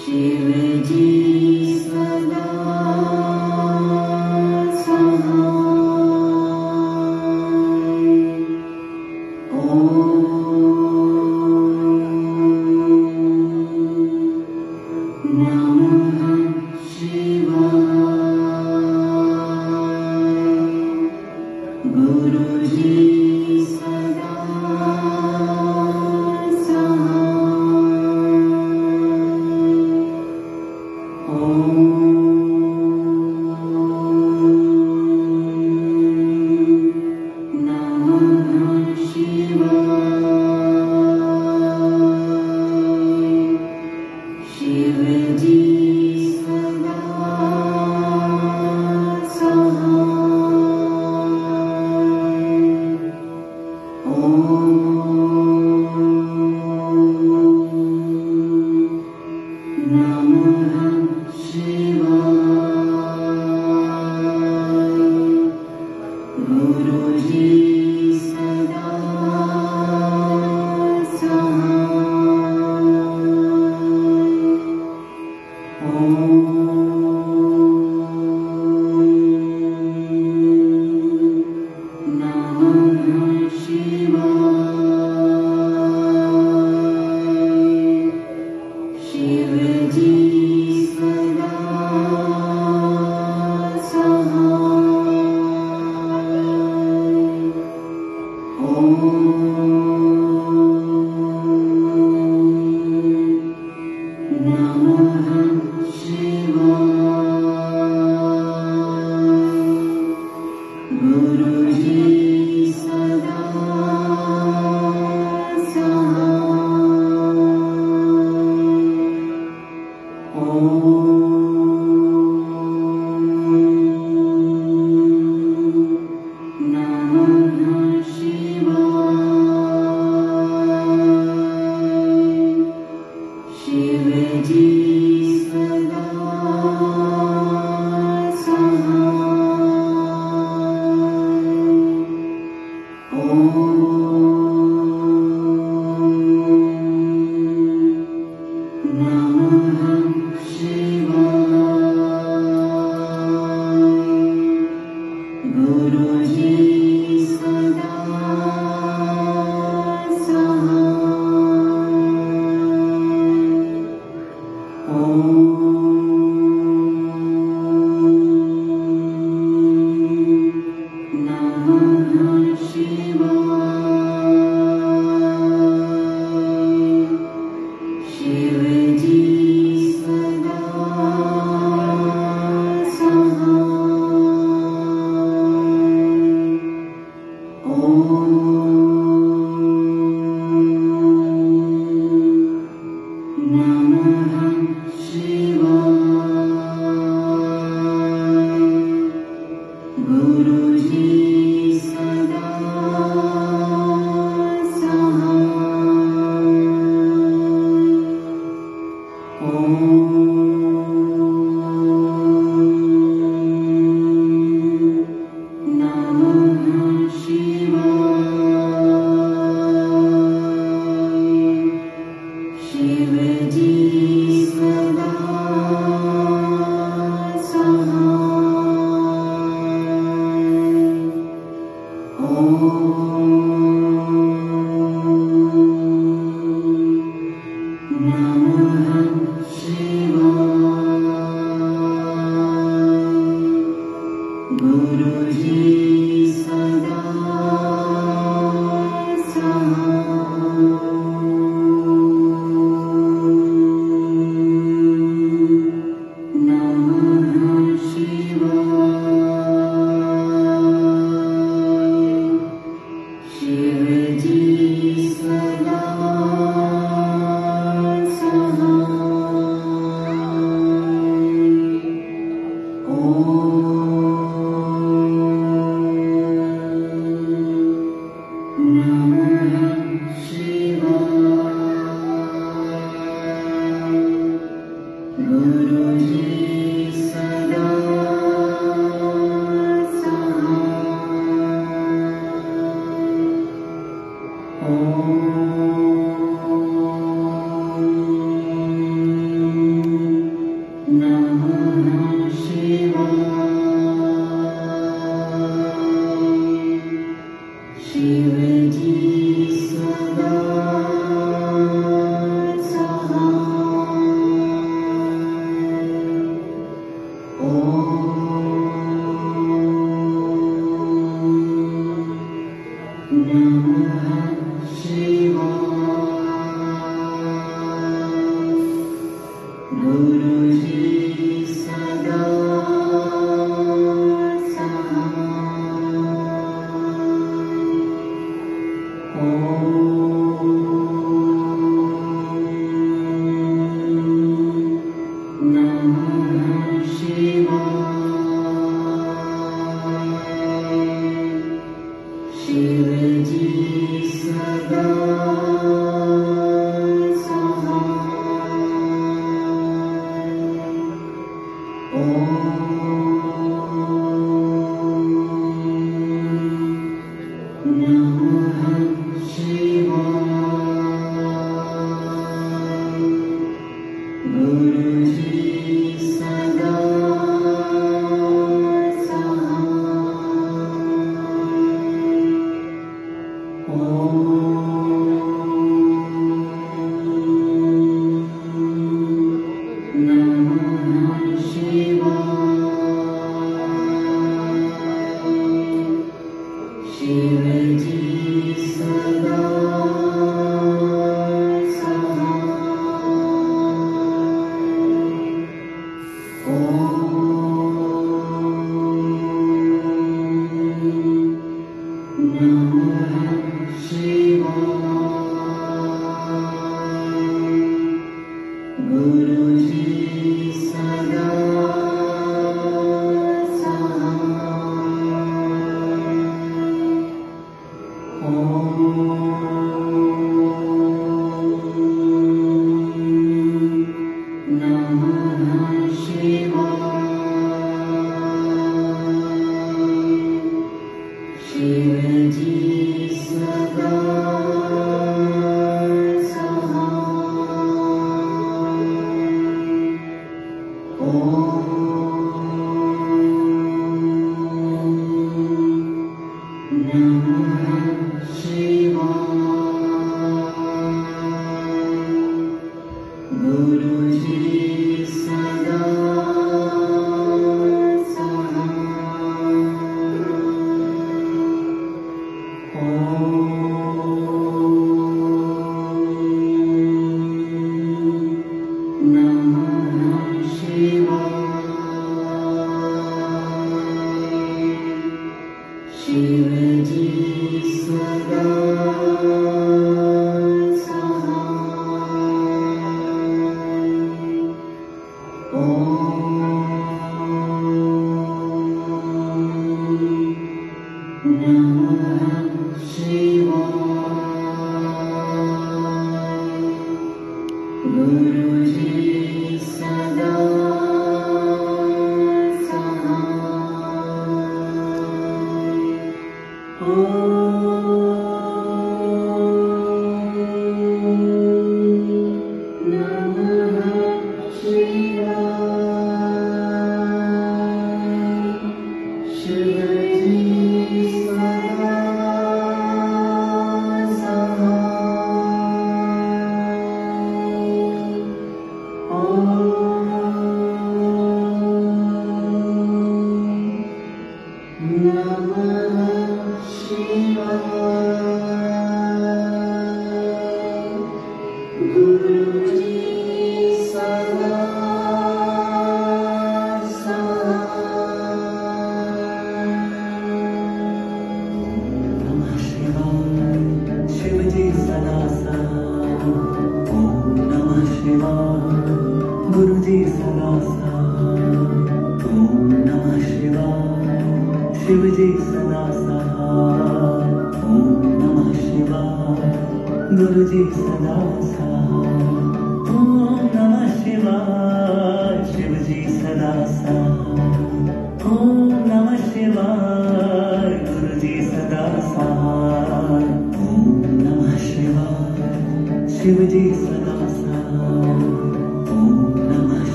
शिवजी सदा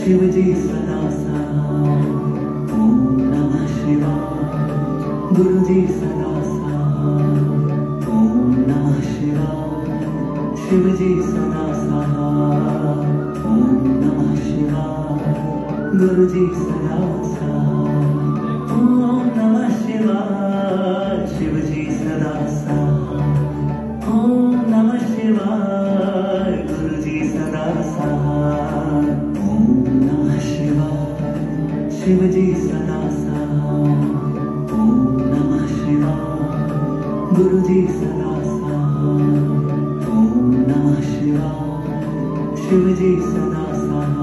शिवजी सदा सहाय। गुरु जी सदा साथ। ओम नमः शिवाय। शिव जी सदा साथ। ओम नमः शिवाय। गुरु जी सदा साथ। ओम नमः शिवाय। शिव जी सदा साथ। ओम नमः शिवाय। गुरु जी सदा साथ। ओम नमः शिवाय। शिव जी सदा साथ। ओम नमः शिवाय। गुरु जी सदा साथ। ओम नमः शिवाय। शिव जी सदा साथ।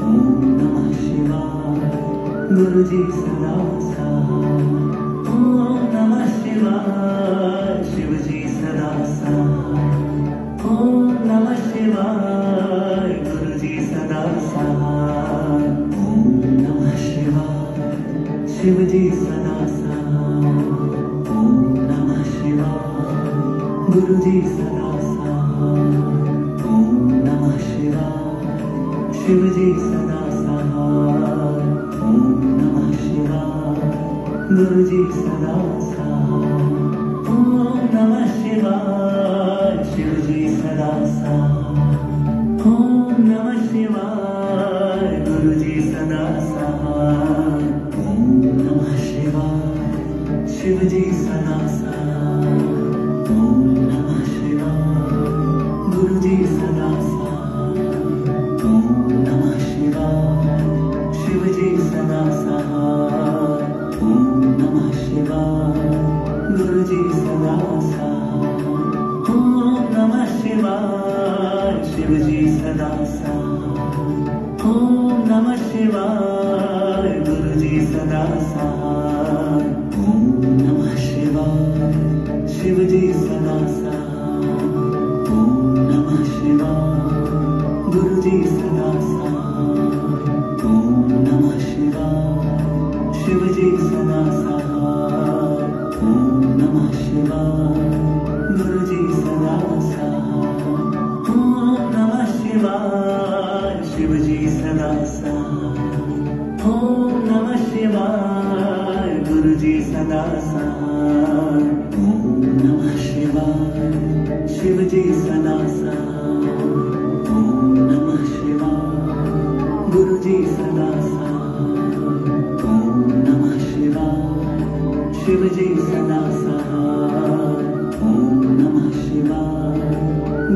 ओम नमः शिवाय। गुरु जी सदा साथ। ओम नमः शिवाय। शिव जी सदा साथ। ओम नमः शिवाय। गुरु जी सदा साथ। ओम नमः शिवाय। शिव जी सदा साथ। ओम नमः शिवाय। गुरु जी सदा साथ। ओम नमः शिवाय। शिव जी सदा साथ। ओम नमः शिवाय। गुरु जी सदा साथ। ओम नमः शिवाय। शिव जी सदा साथ। ओम नमः शिवाय। गुरु जी सदा साथ। ओम नमः शिवाय। शिव जी सदा साथ। ओम नमः शिवाय। गुरु जी सदा साथ। ओम नमः शिवाय। शिव जी सदा साथ। ओम नमः शिवाय। गुरु जी सदा साथ। ओम नमः शिवाय। शिव जी सदा साथ। ओम नमः शिवाय। गुरु जी सदा साथ। ओम नमः शिवाय। शिव जी सदा साथ। ओम नमः शिवाय। गुरु जी सदा साथ। ओम नमः शिवाय। शिव जी सदा साथ। ओम नमः शिवाय। गुरु जी सदा साथ। ओम नमः शिवाय। शिव जी सदा साथ। ओम नमः शिवाय। गुरु जी सदा साथ। ओम नमः शिवाय। शिव जी सदा साथ। ओम नमः शिवाय। गुरु जी सदा साथ। ओम नमः शिवाय। शिव जी सदा साथ। ओम नमः शिवाय।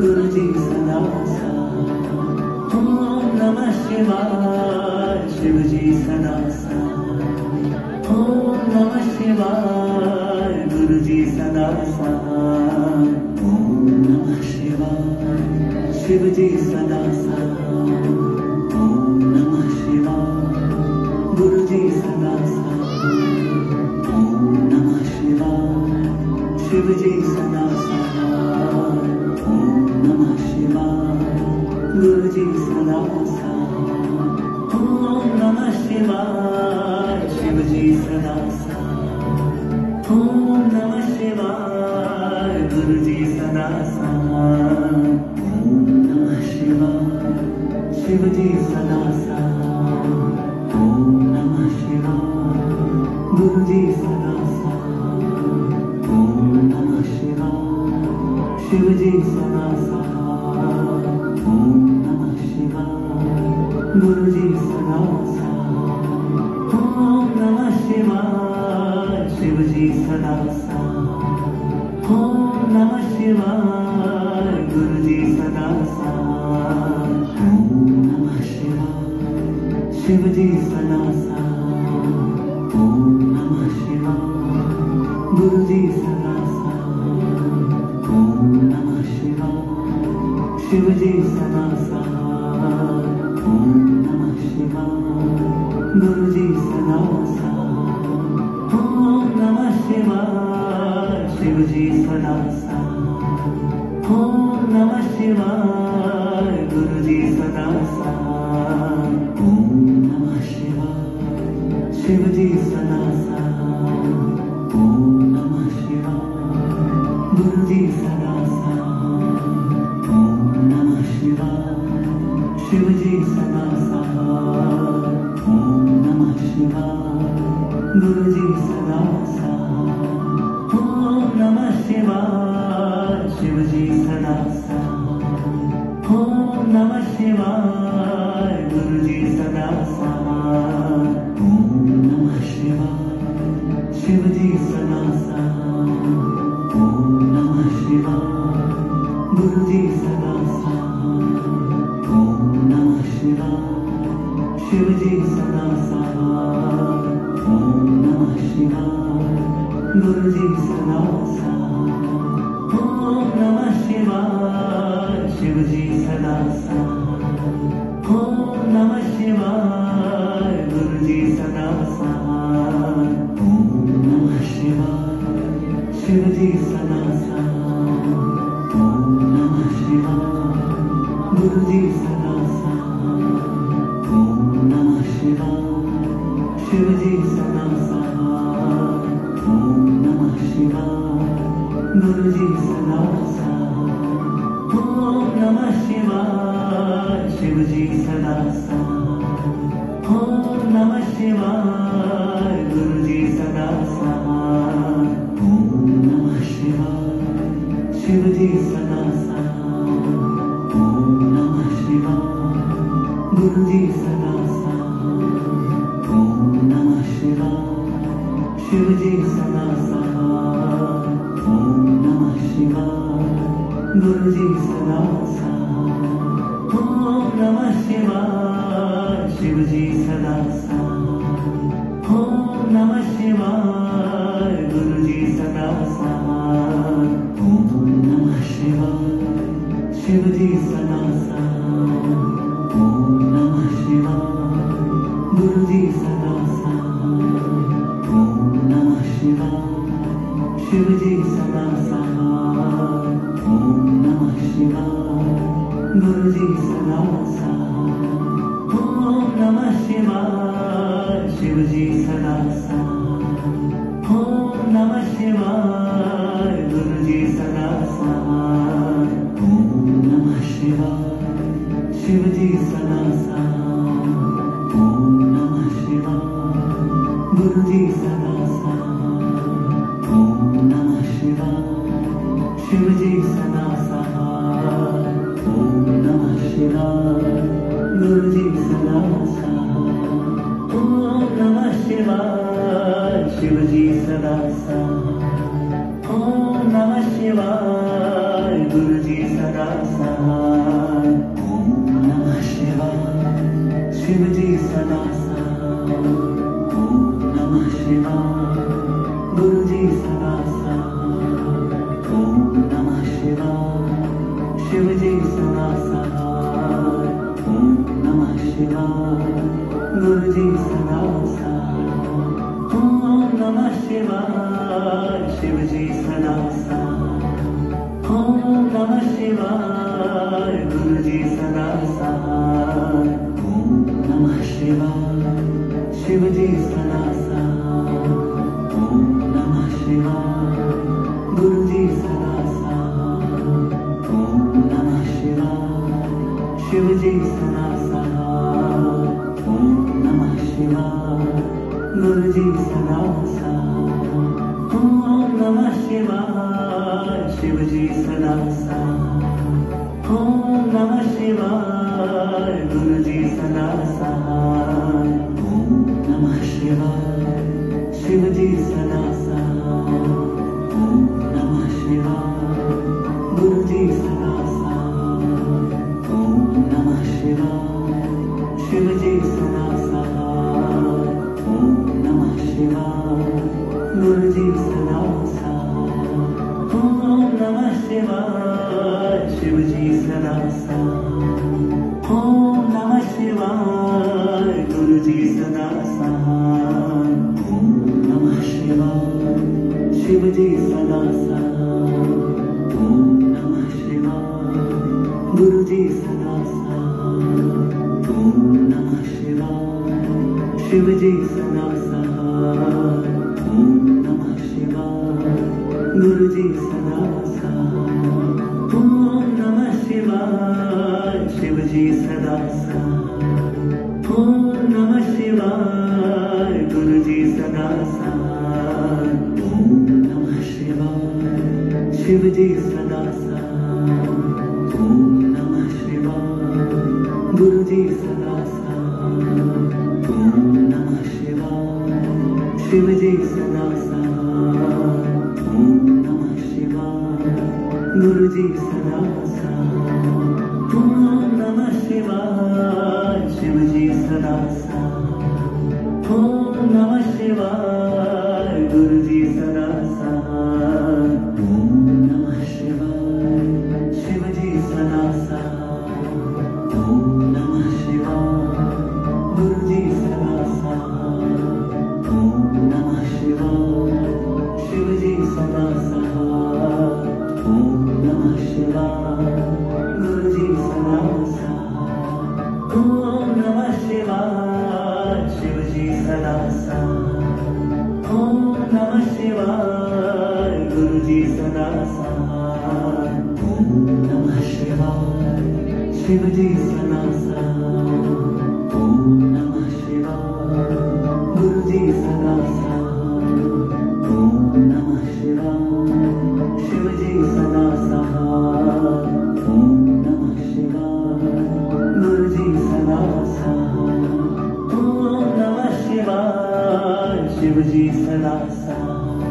गुरु जी सदा साथ। ओम नमः शिवाय। शिव जी सदा साथ। ओम नमः शिवाय। गुरु जी सदा साथ। ओम नमः शिवाय। शिव जी सदा साथ। ओम नमः शिवाय। गुरु जी सदा साथ। ओम नमः शिवाय। शिव जी सदा साथ। ओम नमः शिवाय। गुरु जी सदा साथ। ओम नमः शिवाय। शिव जी सदा साथ। ओम नमः शिवाय। गुरु जी सदा साथ। ओम नमः शिवाय। शिव जी सदा साथ। ओम नमः शिवाय। गुरु जी सदा साथ। ओम नमः शिवाय। शिव जी सदा साथ। ओम नमः शिवाय। गुरु जी सदा साथ। ओम नमः शिवाय। शिव जी सदा साथ। ओम नमः शिवाय। गुरु जी सदा साथ। ओम नमः शिवाय। शिव जी सदा साथ। ओम नमः शिवाय। गुरु जी सदा साथ। ओम नमः शिवाय। शिव जी सदा साथ। ओम नमः शिवाय। गुरु जी सदा साथ। ओम नमः शिवाय। शिव जी सदा साथ। ओम नमः शिवाय। गुरु जी सदा साथ। ओम नमः शिवाय। शिव जी सदा साथ। ओम नमः शिवाय। गुरु जी सदा साथ। ओम नमः शिवाय। शिव जी सदा साथ। ओम नमः शिवाय। गुरु जी सदा साथ। ओम नमः शिवाय, शिव जी सदा साथ। ओम नमः शिवाय, गुरु जी सदा साथ। ओम नमः शिवाय, शिव जी सदा साथ। ओम नमः शिवाय, गुरु जी सदा साथ। ओम नमः शिवाय, शिव जी सदा साथ। ओम नमः शिवाय, गुरु जी सदा साथ। ओम नमः शिवाय, शिव जी सदा साथ। ओम नमः शिवाय, गुरु जी सदा साथ। ओम नमः शिवाय, शिव जी सदा साथ। ओम नमः शिवाय, गुरु जी सदा साथ। ओम नमः शिवाय, शिव जी सदा साथ। ओम नमः शिवाय, गुरु जी सदा साथ। ओम नमः शिवाय, शिव जी सदा साथ। ओम नमः शिवाय, गुरु जी सदा साथ। ओम नमः शिवाय, शिव जी सदा साथ। ओम नमः शिवाय, गुरु जी सदा साथ। ओम नमः शिवाय, शिव जी सदा साथ। ओम नमः शिवाय, गुरु जी सदा साथ। ओम नमः शिवाय, शिव जी सदा साथ। ओम नमः शिवाय, गुरु जी सदा साथ। ओम नमः शिवाय, शिव जी सदा साथ। ओम नमः शिवाय, गुरु जी सदा साथ। ओम नमः शिवाय, शिव जी सदा साथ। ओम नमः शिवाय, गुरु जी सदा साथ। ओम नमः शिवाय, शिव जी सदा साथ। ओम नमः शिवाय, गुरु जी सदा साथ। ओम नमः शिवाय, शिव जी सदा साथ। ओम नमः शिवाय, गुरु जी सदा साथ। ओम नमः शिवाय, शिव जी सदा साथ। ओम नमः शिवाय, गुरु जी सदा साथ। ओम नमः शिवाय, शिव जी सदा साथ। ओम नमः शिवाय, गुरु जी सदा साथ। ओम नमः शिवाय, शिव जी सदा साथ। ओम नमः शिवाय, गुरु जी सदा साथ। ओम नमः शिवाय, शिव जी सदा साथ। ओम नमः शिवाय, गुरु जी सदा साथ। ओम नमः शिवाय, शिव जी सदा साथ। ओम नमः शिवाय, गुरु जी सदा साथ। ओम नमः शिवाय, शिव जी सदा साथ। ओम नमः शिवाय, गुरु जी सदा साथ। ओम नमः शिवाय, शिव जी सदा साथ। ओम नमः शिवाय, गुरु जी सदा साथ। ओम नमः शिवाय, शिव जी सदा साथ। ओम नमः शिवाय, गुरु जी सदा साथ। ओम नमः शिवाय, शिव जी सदा साथ। ओम नमः शिवाय, गुरु जी सदा साथ। ओम नमः शिवाय, शिव जी सदा साथ। ओम नमः शिवाय, गुरु जी सदा साथ। ओम नमः शिवाय, शिव जी सदा साथ। ओम नमः शिवाय, गुरु जी सदा साथ। ओम नमः शिवाय, शिव जी सदा साथ। ओम नमः शिवाय, गुरु जी सदा साथ। ओम नमः शिवाय, शिव जी सदा साथ। ओम नमः शिवाय, गुरु जी सदा साथ। ओम नमः शिवाय, शिव जी सदा साथ। ओम नमः शिवाय, गुरु जी सदा नमः शिवाय शिव जी सदा सहाय। ओम नमः शिवाय गुरु जी सदा सहाय। ओम नमः शिवाय शिव जी सदा सहाय। ओम नमः शिवाय गुरु जी सदा सहाय। ओम नमः शिवाय शिव जी सदा सहाय। ओम नमः शिवाय गुरु जी सदा सहाय। ओम नमः शिवाय शिव जी सदा सहाय। ओम नमः शिवाय गुरु जी सदा सहाय। ओम नमः शिवाय शिव जी सदा सहाय। ओम नमः शिवाय गुरु जी सदा सहाय। ओम नमः शिवाय शिव जी सदा सहाय। ओम नमः शिवाय गुरु जी सदा सहाय। ओम नमः शिवाय शिव जी सदा सहाय। ओम नमः शिवाय गुरु जी सदा सहाय। ओम नमः शिवाय शिव जी सदा सहाय।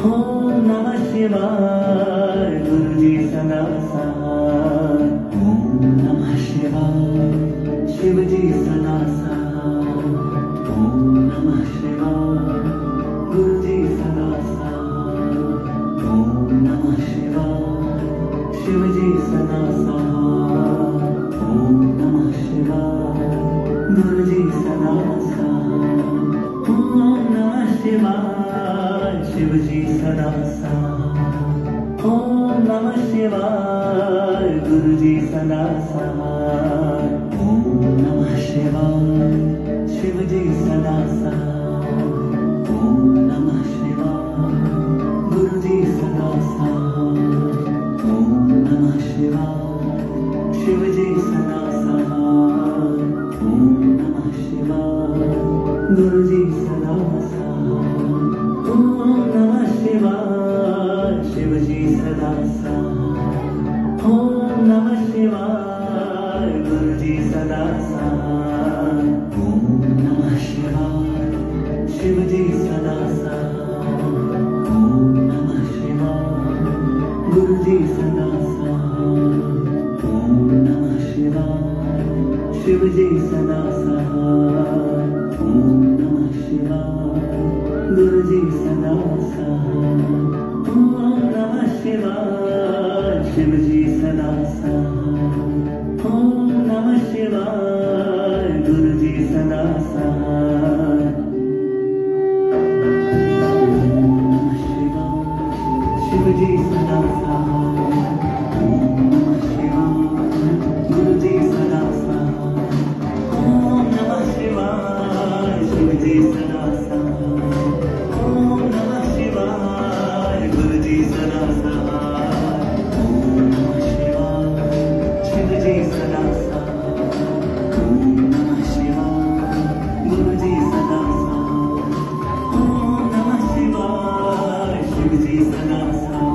ओम नमः शिवाय गुरु जी सदा सहाय। ओम नमः शिवाय शिव जी सदा सहाय। ओम नमः शिवाय गुरु जी सदा सहाय। ओम नमः शिवाय शिव जी सदा सहाय। ओम नमः शिवाय गुरु जी सदा सहाय। ओम नमः शिवाय शिव जी सदा सहाय। ओम नमः शिवाय गुरु जी सदा सहाय। ओम नमः शिवाय शिव जी सदा सहाय। ओम नमः शिवाय गुरु जी सदा सहाय। ओम नमः शिवाय शिव जी सदा सहाय। ओम नमः शिवाय गुरु जी सदा सहाय। ओम नमः शिवाय शिव जी सदा सहाय। ओम नमः शिवाय गुरु जी सदा सहाय। ओम नमः शिवाय शिव जी सदा सहाय। ओम नमः शिवाय गुरु जी सदा सहाय। ओम नमः शिवाय शिव जी सदा सहाय। ओम नमः शिवाय गुरु जी सदा सहाय। ओम नमः शिवाय शिव जी सदा सहाय। ओम नमः शिवाय गुरु जी सदा सहाय। ओम नमः शिवाय शिव जी सदा सहाय। ओम नमः शिवाय गुरु जी सदा सहाय। ओम नमः शिवाय शिव जी सदा सहाय। ओम नमः शिवाय गुरु जी सदा सहाय। ओम नमः शिवाय शिव जी सदा सहाय। ओम नमः शिवाय गुरु जी सदा सहाय। ओम नमः शिवाय शिव जी सदा सहाय।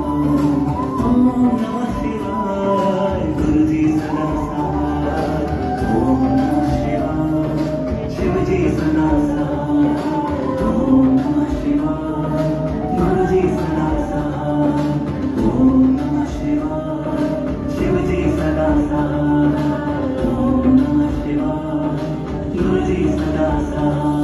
ओम नमः शिवाय गुरु जी सदा सहाय। ओम नमः शिवाय शिव जी सदा सहाय। ओम नमः शिवाय गुरु जी सदा सहाय। ओम नमः शिवाय शिव जी सदा सहाय। ओम नमः शिवाय गुरु जी सदा सहाय।